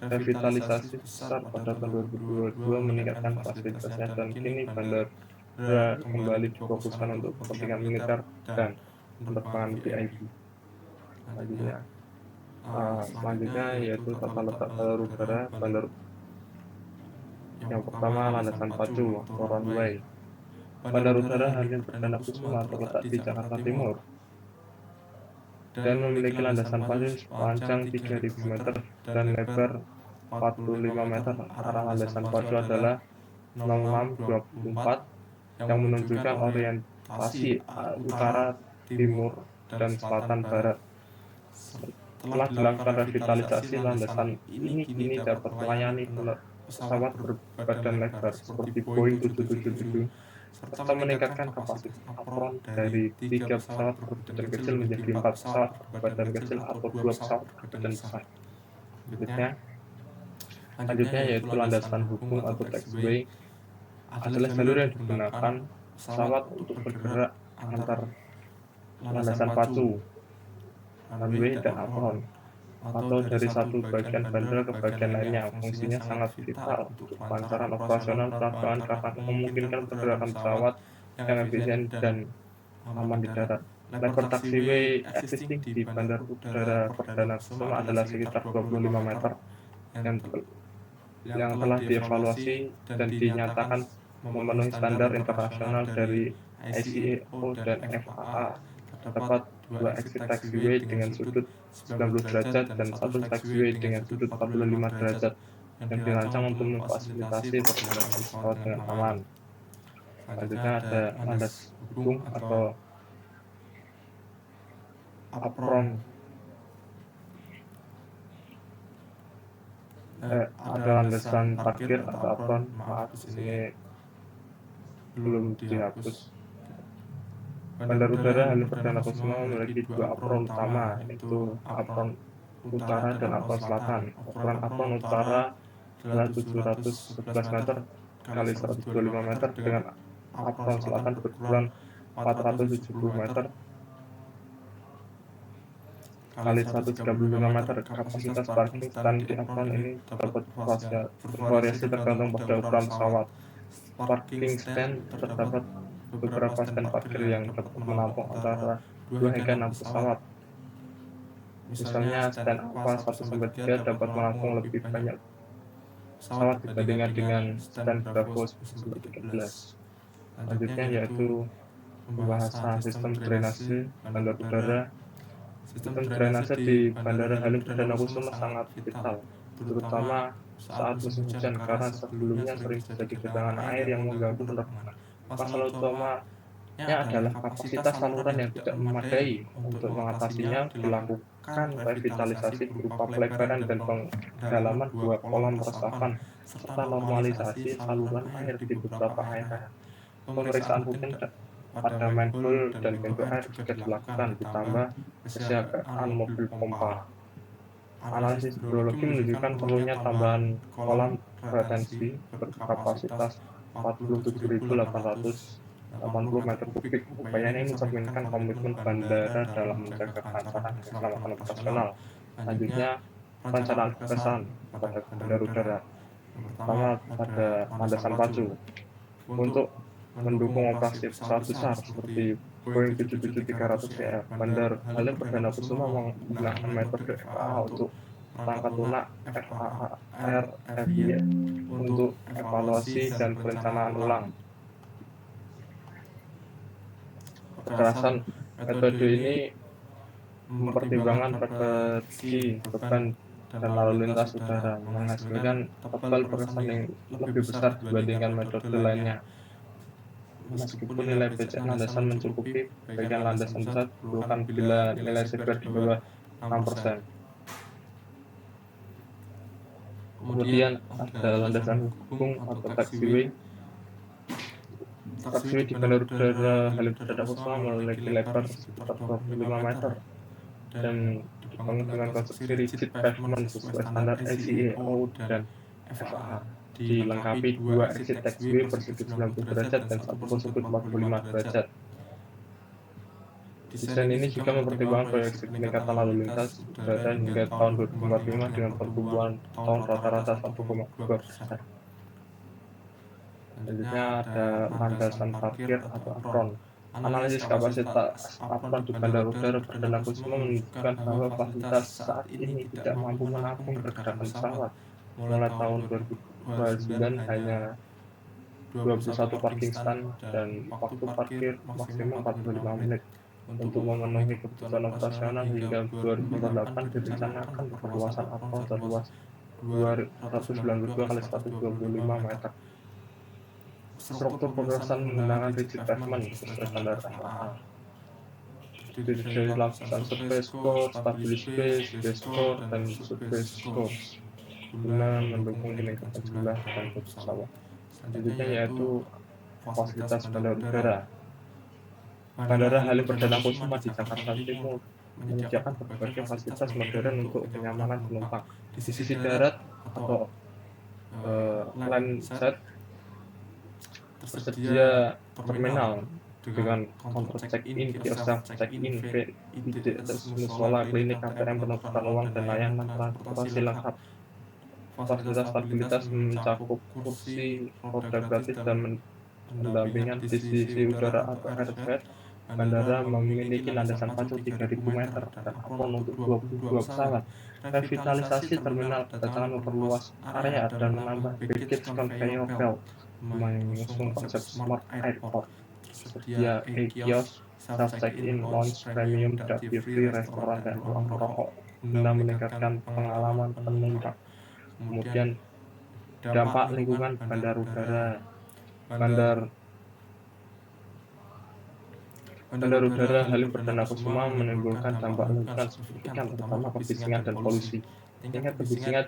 revitalisasi besar pada tahun 2022 meningkatkan fasilitasnya dan kini bandara kembali difokuskan untuk kepentingan militer dan penerbangan VIP. Selanjutnya, selanjutnya yaitu tata letak bandar udara. Yang pertama, landasan pacu atau runway. Bandar udara Halim Perdana Kusuma terletak di Jakarta Timur dan memiliki landasan pacu sepanjang 3.000 meter dan lebar 45 meter. Arah landasan pacu adalah 0624 yang menunjukkan orientasi utara, timur, dan selatan barat. Setelah dilakukan revitalisasi, landasan ini kini dapat melayani pesawat berbadan lebar seperti Boeing 777 serta meningkatkan kapasitas apron dari 3 pesawat berbadan kecil menjadi 4 pesawat berbadan kecil atau 2 pesawat berbadan besar. Selanjutnya yaitu landasan hubung atau taxiway adalah jalur yang digunakan pesawat untuk bergerak antar landasan pacu, runway, dan apron, atau dari satu bagian bandara ke bagian lainnya. Fungsinya sangat vital untuk kelancaran operasional penerbangan karena memungkinkan pergerakan pesawat yang efisien dan aman di darat. Lebar taxiway existing di Bandar Udara Perdana Kusuma adalah sekitar 25 meter yang telah dievaluasi dan dinyatakan memenuhi standar internasional dari ICAO dan FAA. Terdapat 2 exit taxiway dengan sudut 90 derajat dan 1 taxiway dengan sudut 45 derajat yang dirancang untuk memfasilitasi perjalanan pesawat dengan aman. Selanjutnya ada landas hubung atau apron. Ada landasan parkir atau apron. Maaf, di sini belum dihapus. Bandar Udara Halim Perdana Kusuma memiliki 2 apron utama, yaitu apron utara dan apron selatan. Ukuran apron utara adalah 711 meter kali 125 meter dengan apron selatan berukuran 470 meter kali 135 meter. Kapasitas parking stand di apron ini dapat bervariasi tergantung pada ukuran pesawat. Parking stand terdapat beberapa stand parkir yang dapat menampung antara 2 hingga 6 pesawat. Misalnya stand Alpha 1-3 dapat menampung lebih banyak pesawat dibandingkan dengan stand Bravo 13. Selanjutnya yaitu pembahasan sistem drainase bandar udara. Sistem drainase di Bandara Halim Perdana Kusuma sangat vital, terutama saat musim hujan karena sebelumnya sering terjadi genangan air yang mengganggu penerbangan. Masalah utamanya adalah kapasitas saluran yang tidak memadai. Untuk mengatasinya, dilakukan revitalisasi berupa pelebaran dan pendalaman 2 kolam resapan serta normalisasi saluran air di beberapa area. Pemeriksaan rutin pada manhole dan pintu air juga dilakukan, ditambah kesiagaan mobil pompa. Analisis hidrologi menunjukkan perlunya tambahan kolam retensi berkapasitas 47.880 meter kubik. Upaya ini mencerminkan komitmen bandara dalam menjaga kelancaran dan keselamatan operasional. Selanjutnya, perencanaan kepesan pada bandar udara. Pertama, pada landasan pacu. Untuk mendukung operasi pesawat besar seperti Boeing 777-300ER, Bandar Halim Perdana Kusuma menggunakan metode FAA untuk perangkat lunak FAA untuk evaluasi dan perencanaan ulang. Kekerasan metode ini mempertimbangkan frekuensi beban dan lalu lintas udara, menghasilkan tebal perkesan yang lebih besar dibandingkan metode lainnya. Meskipun nilai BCN landasan mencukupi, bagian landasan besar diperlukan bila nilai CBR di bawah 6%. Kemudian ada landasan hubung atau taxiway. Taxiway di Bandar Udara Halim Perdana Kusuma memiliki lebar sekitar 25 meter dan dibangun dengan konstruksi rigid pavement sesuai standar ICAO dan FAA. Dilengkapi 2 exit taxiway bersudut 90 derajat dan 1 bersudut 45 derajat. Desain ini juga mempertimbangkan proyeksi peningkatan lalu lintas udara hingga tahun 2045 dengan pertumbuhan tahun rata-rata 1,2%. Selanjutnya ada landasan parkir atau apron. Analisis kapasitas upload di Bandara Udara Perdana Kusuma menunjukkan bahwa fasilitas saat ini tidak mampu menampung pergerakan pesawat. Mulai tahun 2029 hanya 21 parking stand dan waktu parkir maksimum 45 menit. Untuk memenuhi kebutuhan operasional hingga 2048 direncanakan perluasan apron seluas 292 kali 125 meter. Struktur pemrosesan menggunakan rigid pavement sesuai standar FAA. Terdiri dari lapisan surface core, stabilis base core, dan surface core guna mendukung peningkatan jumlah dan bobot pesawat. Selanjutnya yaitu fasilitas bandara udara. Bandara Halim Perdana Kusuma di Jakarta Timur menyediakan berbagai fasilitas modern untuk kenyamanan penumpang. Di sisi darat atau landside tersedia terminal dengan counter check-in, kios check-in, VID, musola, klinik, ATM, penukaran uang, dan layanan transportasi lengkap. Fasilitas stabilitas mencakup kursi roda gratis dan pendampingan di sisi udara atau airbag. Bandara memiliki landasan pacu 3.000 meter dan apron untuk 22 pesawat. Revitalisasi terminal kedatangan memperluas area dan menambah baggage conveyor belt, mengusung konsep smart airport. Tersedia e-kios, self check-in, lounge premium, duty free, restoran, dan ruang merokok guna meningkatkan pengalaman penumpang. Kemudian dampak lingkungan bandar udara. Bandar udara Halim Perdana Kusuma menimbulkan dampak lingkungan signifikan terutama kebisingan dan polusi. Tingkat kebisingan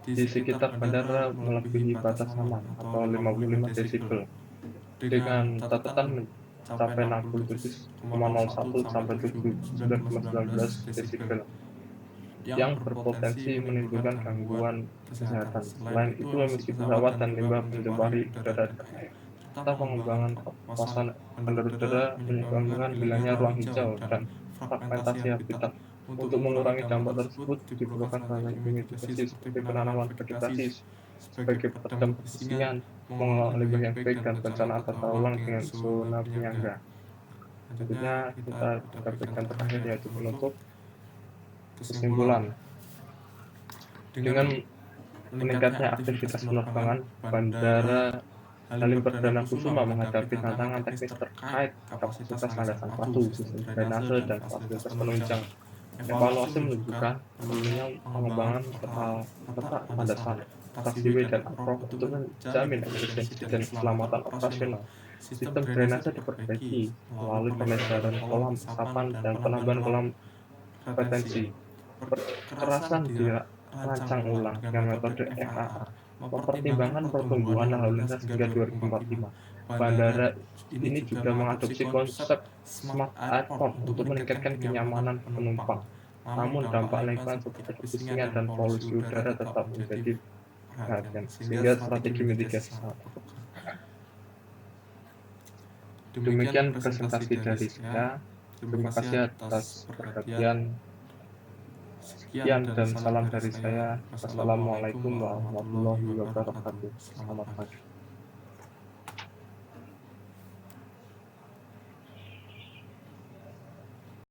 di sekitar bandara melebihi batas aman atau 55 desibel dengan catatan mencapai 67,01 sampai 79,19 desibel yang berpotensi menimbulkan gangguan kesehatan. Selain itu, emisi pesawat dan limbah pencemari udara serta pengembangan kawasan bandar udara menyebabkan hilangnya ruang hijau dan fragmentasi habitat. Untuk mengurangi dampak tersebut diperlukan banyak mitigasi seperti penanaman vegetasi sebagai peredam kebisingan, mengelola limbah yang baik, dan perencanaan tata ulang dengan zona penyangga. Selanjutnya kita berikan terakhir yaitu penutup. Kesimpulan, dengan meningkatnya aktivitas penerbangan, Bandara Halim Perdana Kusuma menghadapi tantangan teknis terkait kapasitas landasan pacu, sistem drainase, dan fasilitas penunjang. Evaluasi menunjukkan perlunya pengembangan peta landasan, taxiway, dan apron untuk menjamin efisiensi dan keselamatan operasional. Sistem drainase diperbaiki melalui pelebaran kolam resapan dan penambahan kolam retensi. Kekerasan dirancang ulang dengan metode FAA, mempertimbangkan pertumbuhan lalu lintas hingga 2045. Bandara ini juga mengadopsi konsep smart airport untuk meningkatkan kenyamanan penumpang. Namun dampak lingkungan seperti kebisingan dan polusi udara tetap menjadi perhatian, sehingga strategi mitigasi sangat diperlukan. Demikian presentasi dari saya. Terima kasih atas perhatian. Sekian dan salam dari saya. Wassalamualaikum warahmatullahi wabarakatuh. Selamat pagi.